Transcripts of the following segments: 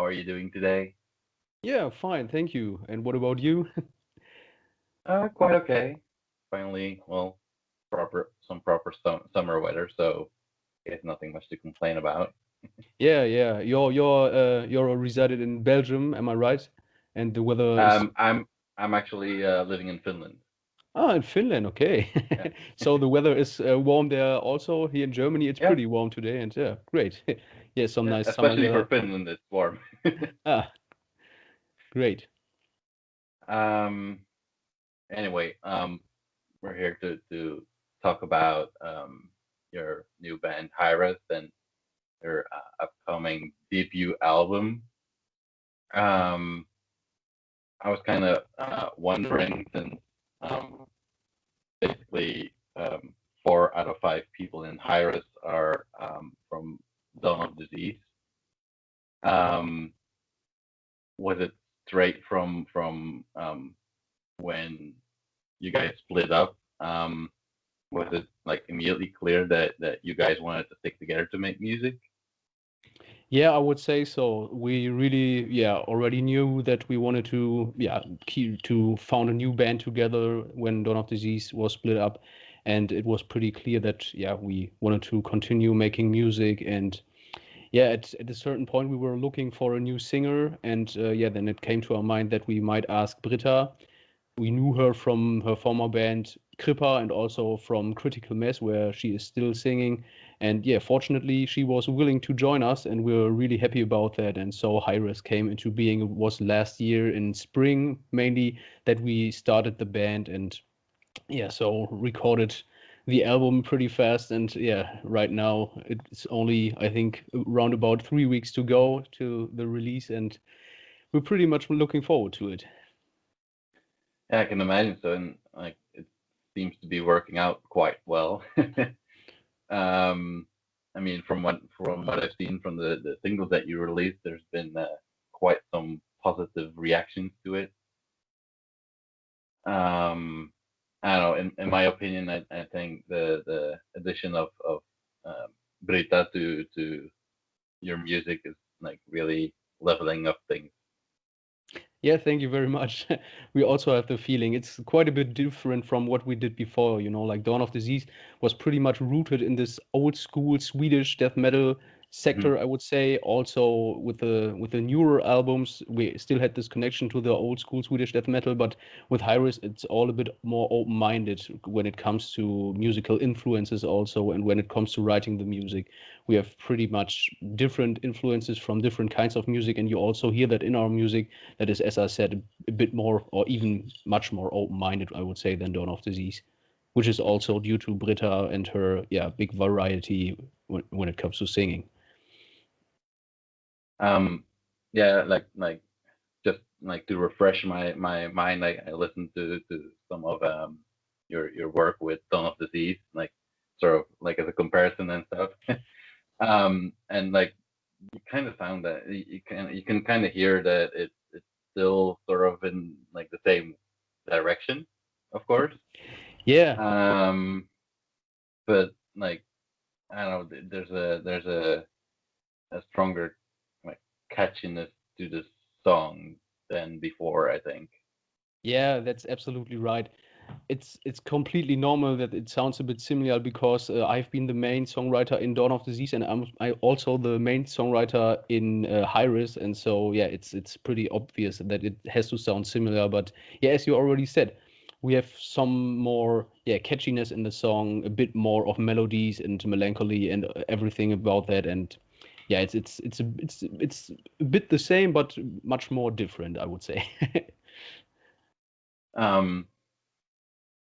are you doing today? Yeah, fine, thank you. And what about you? Quite okay. Finally, well, proper summer weather, so it's nothing much to complain about. Yeah. You're resided in Belgium, am I right? And the weather is I'm actually living in Finland. in Finland, okay. Yeah, So the weather is warm there also. Here in Germany, it's yeah, pretty warm today, and yeah, great. Yeah, some yeah. nice summer Especially for weather. Finland, it's warm. Ah, great. um. Anyway, we're here to talk about your new band Hiraes and their upcoming debut album. Um, I was kind of wondering since um, basically 4 out of 5 people in Hiraes are from Dawn of Disease. Um, was it straight from when you guys split up? Was it like immediately clear that you guys wanted to stick together to make music? Yeah, I would say so. We really, already knew that we wanted to, keep to found a new band together when Dawn of Disease was split up, and it was pretty clear that, we wanted to continue making music. And yeah, at a certain point, we were looking for a new singer, and then it came to our mind that we might ask Britta. We knew her from her former band Krippa and also from Critical Mass, where she is still singing. And yeah, fortunately, she was willing to join us, and we are really happy about that. And so Hiraes came into being. It was last year in spring mainly that we started the band, and so recorded the album pretty fast. And yeah, right now it's only, I think, around about 3 weeks to go to the release, and we're pretty much looking forward to it. Yeah, I can imagine so, and like it seems to be working out quite well. um, I mean, from what I've seen from the singles that you released, there's been quite some positive reactions to it. Um, I don't know. In my opinion, I think the addition of Britta to your music is like really leveling up things. Yeah, thank you very much. We also have the feeling it's quite a bit different from what we did before. Like Dawn of Disease was pretty much rooted in this old school Swedish death metal Hmm. sector, I would say. Also with the newer albums, we still had this connection to the old school Swedish death metal, but with Hyrus, it's all a bit more open-minded when it comes to musical influences also, and when it comes to writing the music. We have pretty much different influences from different kinds of music, and you also hear that in our music that is, as I said, a bit more or even much more open-minded, I would say, than Dawn of Disease, which is also due to Britta and her big variety when it comes to singing. Um, yeah, like just like to refresh my mind, I listened to some of your work with Dawn of Disease, like sort of like as a comparison and stuff. And like you kind of sound that you can kind of hear that it's still sort of in like the same direction, of course. Yeah, Um, but like I don't know, there's a stronger like catchiness to the song than before, I think. yeah, that's absolutely right. It's completely normal that it sounds a bit similar because I've been the main songwriter in Dawn of Disease, and I also the main songwriter in Hyrule, and so yeah, it's pretty obvious that it has to sound similar. But yeah, as you already said, we have some more catchiness in the song, a bit more of melodies and melancholy and everything about that, and yeah, it's a bit the same but much more different, I would say. Um,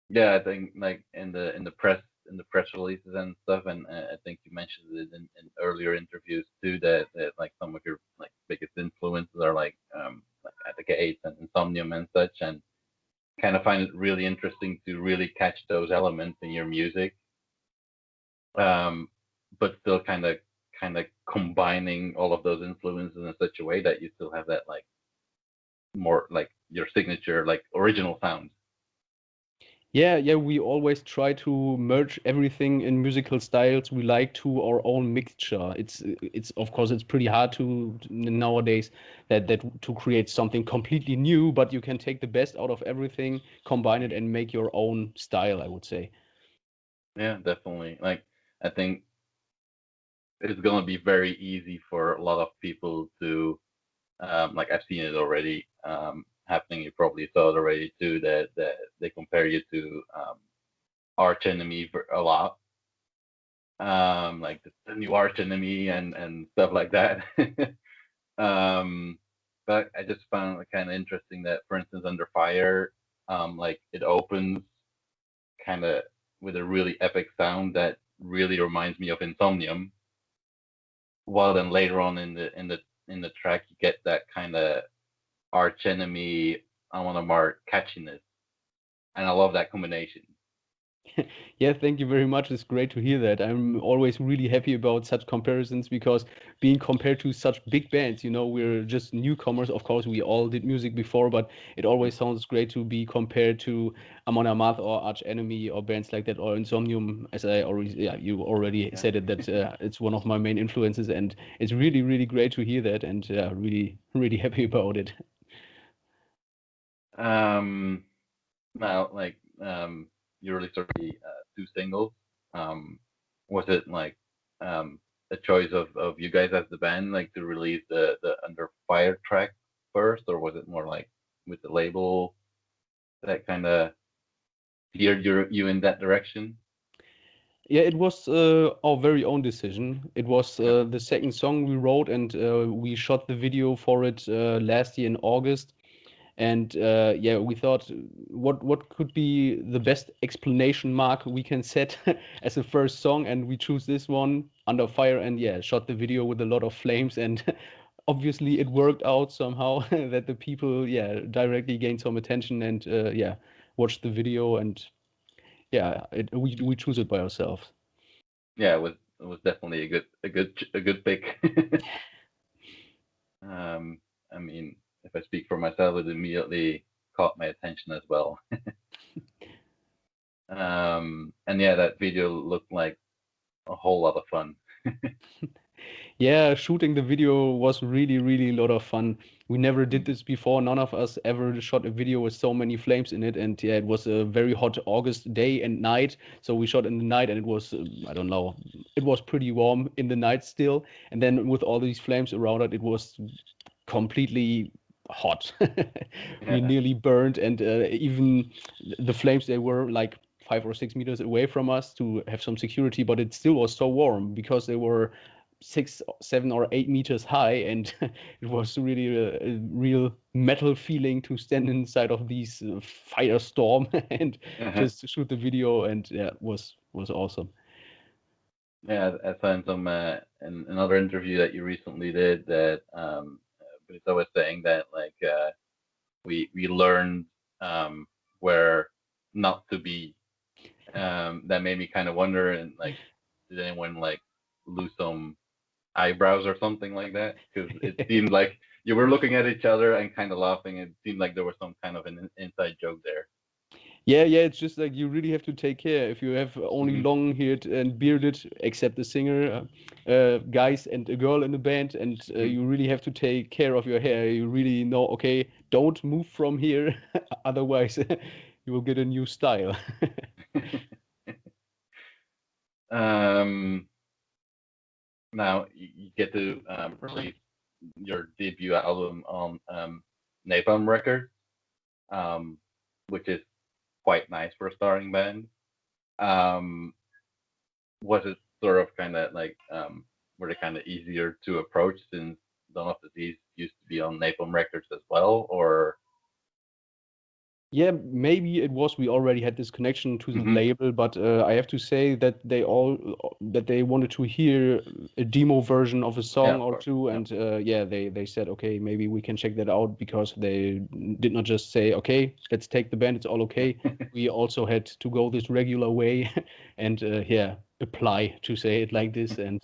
yeah, I think like in the press releases and stuff, and I think you mentioned it in earlier interviews too that like some of your like biggest influences are like at the Gates and Insomnium and such, and kind of find it really interesting to really catch those elements in your music, um, but still kind of combining all of those influences in such a way that you still have that like more like your signature like original sound. Yeah, we always try to merge everything in musical styles we like to our own mixture. It's of course it's pretty hard to nowadays that to create something completely new, but you can take the best out of everything, combine it, and make your own style, I would say. Yeah, definitely. Like, I think it's gonna be very easy for a lot of people to, like, I've seen it already happening. You probably saw it already too. That they compare you to arch enemy a lot, like the new arch enemy and stuff like that. um, but I just found it kind of interesting that, for instance, Under Fire, like it opens kind of with a really epic sound that really reminds me of Insomnium. While then later on in the track, you get that kind of arch enemy, I want to mark catchiness, and I love that combination. Yeah, thank you very much. It's great to hear that. I'm always really happy about such comparisons because being compared to such big bands, we're just newcomers. Of course, we all did music before, but it always sounds great to be compared to Amon Amarth or Arch Enemy or bands like that or Insomnium. As I already, yeah, you already Yeah. said it that it's one of my main influences, and it's really, really great to hear that, and really, really happy about it. Um, Now, like, you released already two singles. Was it like a choice of you guys as the band, like to release the Under Fire track first, or was it more like with the label that kind of steered you in that direction? Yeah, it was our very own decision. It was Okay. the second song we wrote, and we shot the video for it last year in August. And yeah, we thought, what could be the best explanation mark we can set as a first song, and we choose this one, Under Fire, and yeah, shot the video with a lot of flames, and obviously it worked out somehow that the people, yeah, directly gained some attention and yeah, watched the video, and yeah, we choose it by ourselves. Yeah, it was definitely a good pick. um, I mean, if I speak for myself, it immediately caught my attention as well. And yeah, that video looked like a whole lot of fun. Yeah, shooting the video was really, really a lot of fun. We never did Mm. this before. None of us ever shot a video with so many flames in it. And yeah, it was a very hot August day and night. So we shot in the night and it was, I don't know, it was pretty warm in the night still. And then with all these flames around it, it was completely hot. We Yeah. nearly burned. And even the flames, they were like 5 or 6 meters away from us to have some security, but it still was so warm because they were 6, 7, or 8 meters high, and it was really a real metal feeling to stand inside of these firestorm and Uh-huh. just shoot the video, and yeah, it was awesome. Yeah, I found some in another interview that you recently did that Britta was saying that, like, we learned where not to be. That made me kind of wonder, and like, did anyone like lose some eyebrows or something like that? Because it seemed like you were looking at each other and kind of laughing. It seemed like there was some kind of an inside joke there. Yeah, it's just like you really have to take care if you have only Hmm. long-haired and bearded, except the singer, guys and a girl in the band, and you really have to take care of your hair. You really know, okay, don't move from here, otherwise you will get a new style. um, Now you get to release your debut album on Napalm Records, um, which is quite nice for a starting band. Um, was it sort of kind of like were they kind of easier to approach since Dawn of Disease used to be on Napalm Records as well, or? Yeah, maybe it was we already had this connection to the Hmm. label, but I have to say that they wanted to hear a demo version of a Yeah, song of or course. two, Yeah. and yeah, they said okay, maybe we can check that out because they did not just say okay, let's take the band, it's all okay. We also had to go this regular way and yeah, apply to say it like this, and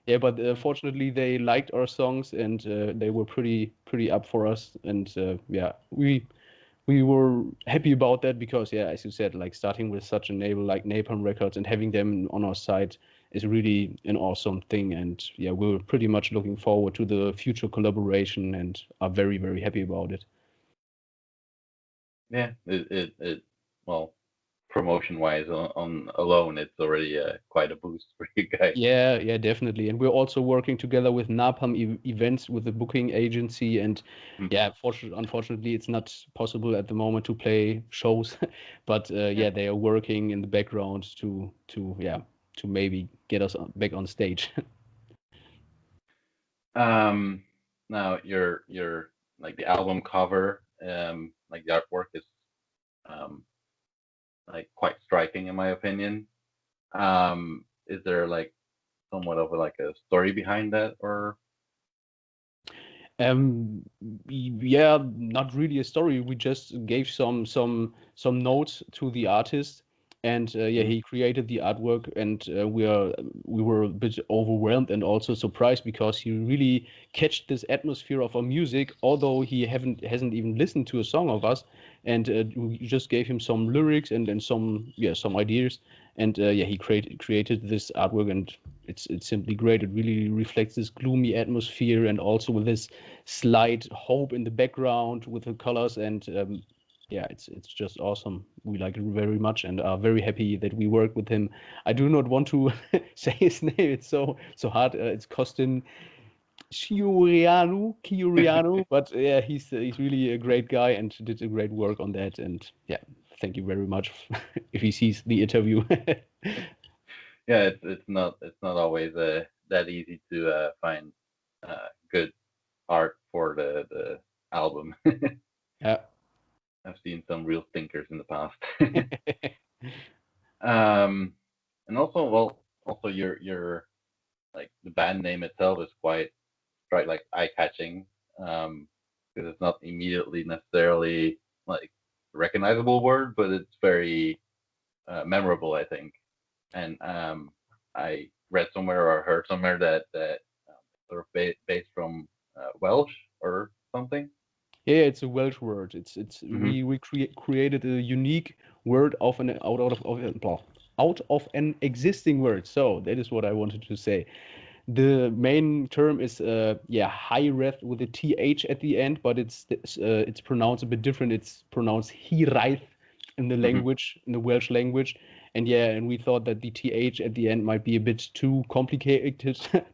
yeah, but fortunately they liked our songs and they were pretty up for us, and yeah, we were happy about that because, yeah, as you said, like starting with such a label like Napalm Records and having them on our side is really an awesome thing. And yeah, we're pretty much looking forward to the future collaboration and are very, very happy about it. Yeah, well, promotion wise on alone, it's already quite a boost for you guys. Yeah, definitely. And we're also working together with Napalm Events with the booking agency. And yeah, unfortunately, it's not possible at the moment to play shows, but yeah, they are working in the background to maybe get us back on stage. Now your like the album cover, like the artwork is like quite striking in my opinion. Is there like somewhat of like a story behind that, or? Yeah, not really a story. We just gave some notes to the artist, and yeah, he created the artwork, and we were a bit overwhelmed and also surprised because he really catched this atmosphere of our music, although he hasn't even listened to a song of us, and we just gave him some lyrics and some ideas, and yeah, he created this artwork, and it's simply great. It really reflects this gloomy atmosphere and also with this slight hope in the background with the colors, and yeah, it's just awesome. We like it very much and are very happy that we work with him. I do not want to say his name. It's so hard. It's Costin Chiurianu, but yeah, he's really a great guy and did a great work on that. And yeah, thank you very much if he sees the interview. Yeah, it's not always that easy to find good art for the album. Yeah. I've seen some real stinkers in the past. And also your like the band name itself is quite like eye-catching, because it's not immediately necessarily like a recognizable word, but it's very memorable, I think. And I read somewhere or heard somewhere that sort of based from Welsh or something. Yeah, it's a Welsh word. It's Hmm. we created a unique word of an out of an existing word. So that is what I wanted to say. The main term is Hiraes with a th at the end, but it's pronounced a bit different. It's pronounced Hiraes in the Hmm. language, in the Welsh language. And yeah, and we thought that the th at the end might be a bit too complicated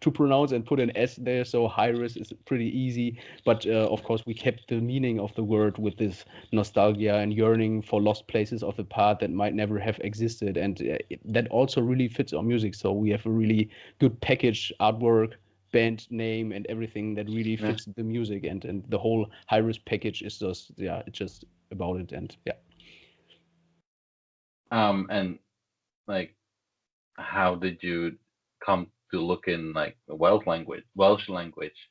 to pronounce and put an s there. So Hiraes is pretty easy, but of course we kept the meaning of the word with this nostalgia and yearning for lost places of the past that might never have existed, and that also really fits our music. So we have a really good package, artwork, band name, and everything that really Yeah. fits the music, and the whole Hiraes package is just it's just about it. And yeah. And like, how did you come to look in like the Welsh language?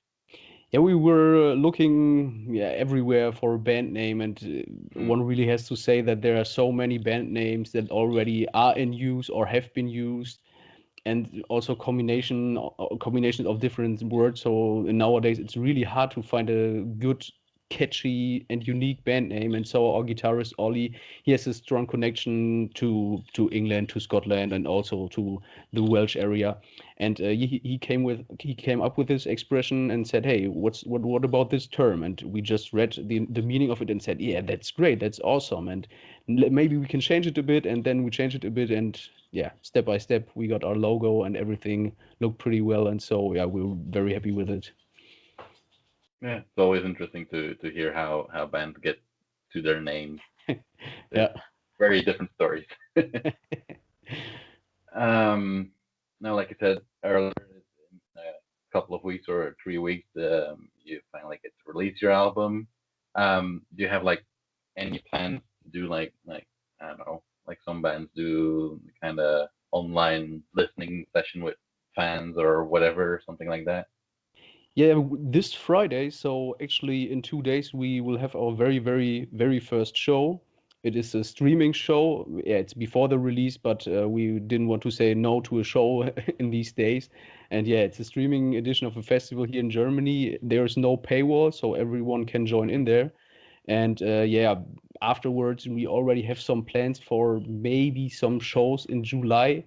Yeah, we were looking everywhere for a band name, and Mm. one really has to say that there are so many band names that already are in use or have been used, and also combinations of different words. So nowadays it's really hard to find a good, catchy and unique band name. And so our guitarist Ollie, he has a strong connection to England, to Scotland, and also to the Welsh area. And he came up with this expression and said, "Hey, what about this term?" And we just read the meaning of it and said, "Yeah, that's great, that's awesome." And maybe we can change it a bit, and then we changed it a bit, and yeah, step by step, we got our logo and everything looked pretty well. And so, yeah, we were very happy with it. Yeah, it's always interesting to hear how bands get to their names. There's Yeah. very different stories. um, Now, like I said earlier, in a couple of weeks or 3 weeks, you finally get to release your album. Do you have like any plans to do like I don't know, like some bands do, kind of online listening session with fans or whatever, something like that? Yeah, this Friday, so actually in 2 days, we will have our very, very, very first show. It is a streaming show. Yeah, it's before the release, but we didn't want to say no to a show in these days. And yeah, it's a streaming edition of a festival here in Germany. There's no paywall, so everyone can join in there. And yeah, afterwards. We already have some plans for maybe some shows in July.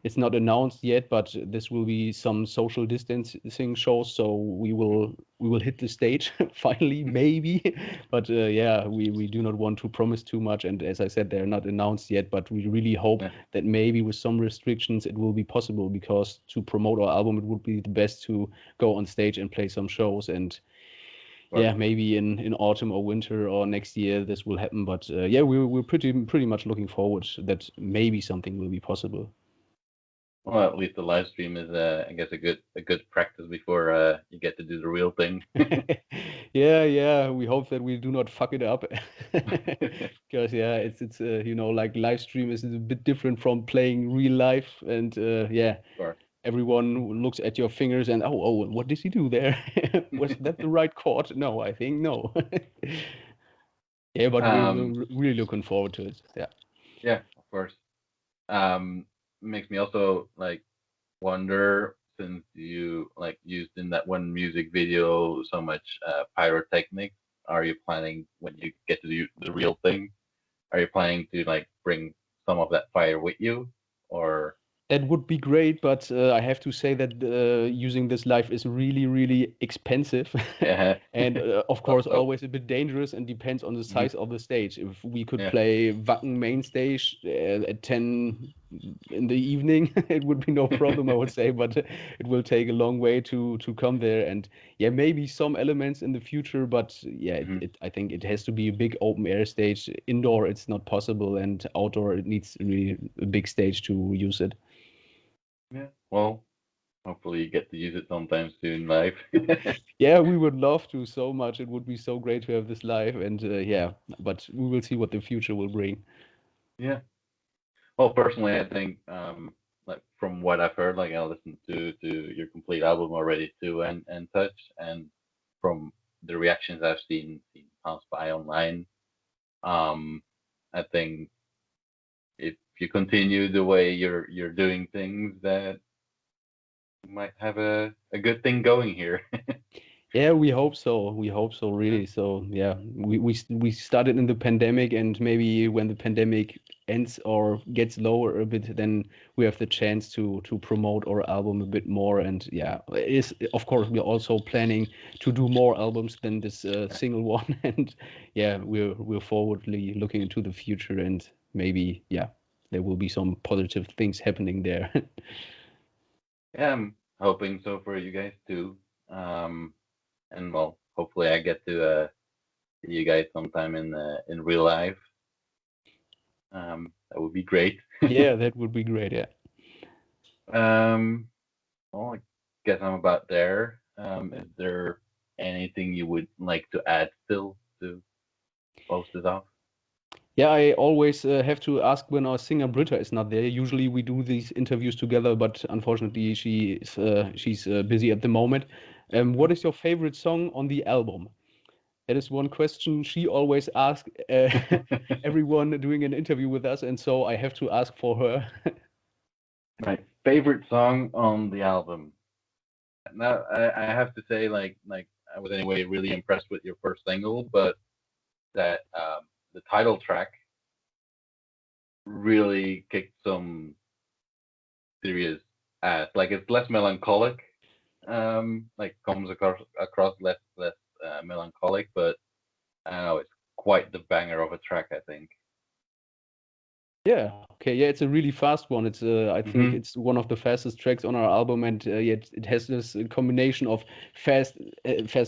It's not announced yet, but this will be some social distancing shows, so we will hit the stage finally, maybe. But yeah, we do not want to promise too much, and as I said, they're not announced yet. But we really hope that maybe with some restrictions it will be possible, because to promote our album, it would be the best to go on stage and play some shows. And yeah, maybe in autumn or winter or next year this will happen. But yeah, we're pretty much looking forward that maybe something will be possible. Well, at least the live stream is, I guess, a good practice before you get to do the real thing. Yeah. We hope that we do not fuck it up, because yeah, it's you know, like live stream is a bit different from playing real life, and yeah, everyone looks at your fingers and oh, what did he do there? Was that the right chord? No, I think no. Yeah, but we're really looking forward to it. Yeah. Yeah, of course. Makes me also like wonder, since you like used in that one music video so much pyrotechnics, are you planning, when you get to do the real thing, are you planning to like bring some of that fire with you, or? That would be great, but I have to say that using this live is really, really expensive. Yeah. And of course, always a bit dangerous, and depends on the size of the stage. If we could play Wacken main stage at 10 in the evening, it would be no problem, I would say, but it will take a long way to come there. And yeah, maybe some elements in the future, but yeah, I think it has to be a big open air stage. Indoor, it's not possible, and outdoor, it needs really a big stage to use it. Yeah, well, hopefully you get to use it sometime soon live. Yeah, we would love to so much. It would be so great to have this live, and yeah, but we will see what the future will bring. Yeah. Well, personally, I think like from what I've heard, like I listened to your complete album already too, and Touch, and from the reactions I've seen pass by online, I think if you continue the way you're doing things, that you might have a good thing going here. Yeah, we hope so. We hope so, really. So yeah, we started in the pandemic, and maybe when the pandemic ends or gets lower a bit, then we have the chance to promote our album a bit more. And yeah, of course we're also planning to do more albums than this single one. And yeah, we're forwardly looking into the future, and maybe yeah, there will be some positive things happening there. Yeah, I'm hoping so for you guys too. And well, hopefully I get to see you guys sometime in real life. That would be great. Yeah, that would be great. Yeah. Well, I guess I'm about there. Is there anything you would like to add still to close this off? Yeah, I always have to ask when our singer Britta is not there. Usually we do these interviews together, but unfortunately she's busy at the moment. What is your favorite song on the album? That is one question she always asks everyone doing an interview with us, and so I have to ask for her. My favorite song on the album. Now I have to say, like I was anyway really impressed with your first single, but that the title track really kicked some serious ass. Like it's less melancholic, like comes across less melancholic, but I don't know, it's quite the banger of a track, I think. Yeah. Okay. Yeah, it's a really fast one. It's I think it's one of the fastest tracks on our album, and yet it has this combination of fast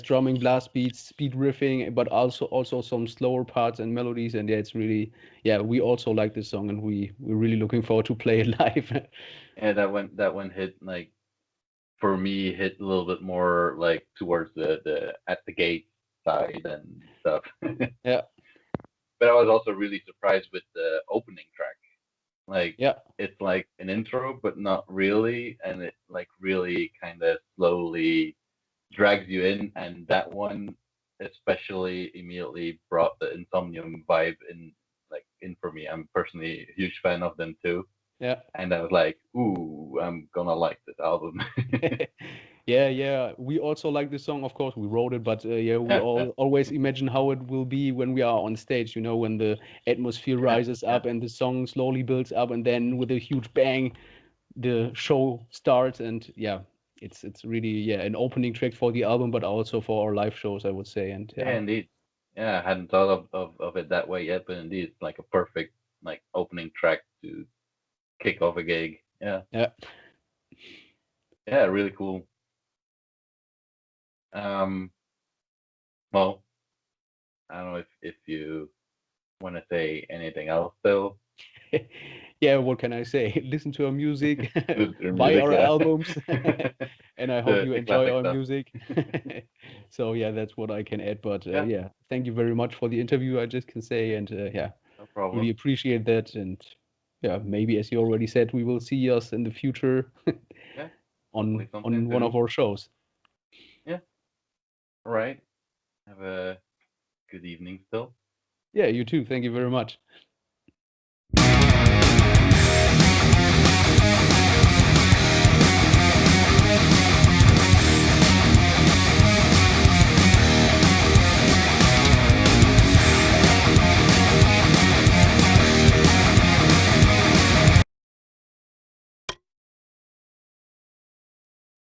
drumming, blast beats, speed riffing, but also some slower parts and melodies. And yeah, it's really, yeah, we also like this song, and we're really looking forward to play it live. Yeah, that one hit, like, for me, hit a little bit more like towards the at the gate side and stuff. Yeah. But I was also really surprised with the opening track. Like, yeah, it's like an intro, but not really, and it like really kind of slowly drags you in. And that one especially immediately brought the Insomnium vibe in for me. I'm personally a huge fan of them too. Yeah. And I was like, ooh, I'm gonna like this album. Yeah. We also like this song, of course. We wrote it, but yeah, we always imagine how it will be when we are on stage. When the atmosphere rises up and the song slowly builds up, and then with a huge bang, the show starts. And yeah, it's really an opening track for the album, but also for our live shows, I would say. And Yeah, indeed. Yeah, I hadn't thought of it that way yet, but indeed, it's like a perfect like opening track to kick off a gig. Yeah, yeah. yeah, really cool. Um, well, I don't know if you want to say anything else though. Yeah, what can I say? Listen to our music, The buy music, our yeah. albums, and I hope you The enjoy classic our stuff. music. So yeah, that's what I can add. But Yeah, yeah, thank you very much for the interview. I just can say, and yeah, no really problem. appreciate that. And yeah, maybe as you already said, we will see us in the future Yeah, on hopefully something one of soon. our shows. Yeah, all right. Have a good evening still. Yeah, you too. Thank you very much.